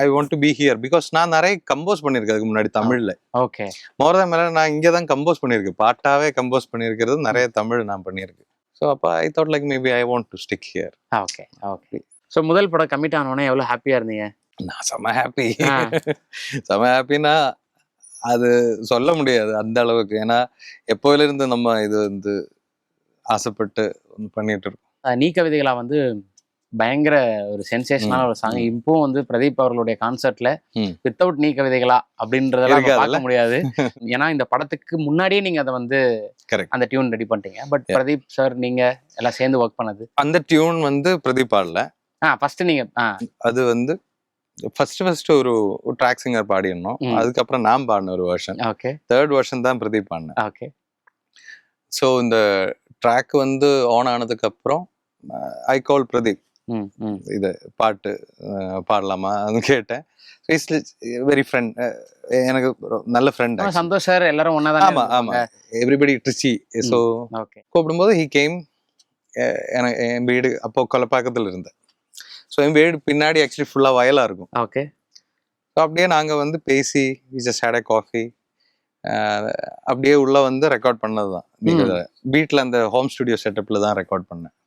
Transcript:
I want to be here because நான் நிறைய compose பண்ணியிருக்கேன் அதுக்கு முன்னாடி தமிழ்ல. ஓகே. மோர் தேன் மேல நான் இங்கே தான் கம்போஸ் பண்ணியிருக்கேன், பாட்டாவே கம்போஸ் பண்ணியிருக்கிறது நிறைய தமிழ் நான் பண்ணியிருக்கேன். ஸோ அப்போ I thought like maybe I want to stick here. Okay okay. So முதல் படம் கமிட் ஆனோடனே எவ்வளோ ஹாப்பியாக இருந்தீங்க? நான் செம ஹாப்பி. செம ஹாப்பின்னா அது சொல்ல முடியாது அந்த அளவுக்கு. ஏன்னா எப்போயிலிருந்து நம்ம இது வந்து ஆசைப்பட்டு பண்ணிட்டு இருக்கோம். நீ கவிதைகளா வந்து பயங்கர ஒரு சென்சேஷனான ஒரு சாங். இப்பவும் வந்து பிரதீப் அவர்களுடைய கான்சர்ட்ல வித்தவுட் நீ கவிதைகளா அப்படின்றதெல்லாம் பார்க்க முடியாது. ஏன்னா இந்த படத்துக்கு முன்னாடியே நீங்க அதை வந்து அந்த டியூன் ரெடி பண்ணிட்டீங்க. பட் பிரதீப் சார் நீங்க எல்லாம் சேர்ந்து ஒர்க் பண்ணது அந்த டியூன் வந்து பிரதீப் ஆடல. ஃபர்ஸ்ட் நீங்க அது வந்து ஃபர்ஸ்ட் ஒரு ட்ராக் சிங்கர் பாடினோம். அதுக்கப்புறம் நான் பாடின ஒரு வெர்ஷன். ஓகே. தேர்ட் வெர்ஷன் தான் பிரதீப் பாடினேன். ஓகே. ஸோ இந்த ட்ராக் வந்து ஆன் ஆனதுக்கு அப்புறம் ஐ கால் பிரதீப், இது பாட்டு பாடலாமா கேட்டேன். வெரி ஃப்ரெண்ட், எனக்கு நல்ல ஃப்ரெண்ட். சந்தோஷ் சார் எல்லாரும் ஒண்ணா. ஆமா ஆமா, எவ்ரிபடி ட்ரிச்சி. ஸோ கூப்பிடும்போது ஹி கேம். எனக்கு என் வீடு அப்போ கொலப்பாக்கத்தில் இருந்தேன். ஸோ என் வீடு பின்னாடி ஆக்சுவலி ஃபுல்லா வயலா இருக்கும். ஓகே. ஸோ அப்படியே நாங்க வந்து பேசி we just had a coffee, அப்படியே உள்ள வந்து ரெக்கார்ட் பண்ணது தான். வீட்டில் அந்த ஹோம் ஸ்டுடியோ செட்டப்ல தான் ரெக்கார்ட் பண்ணேன்.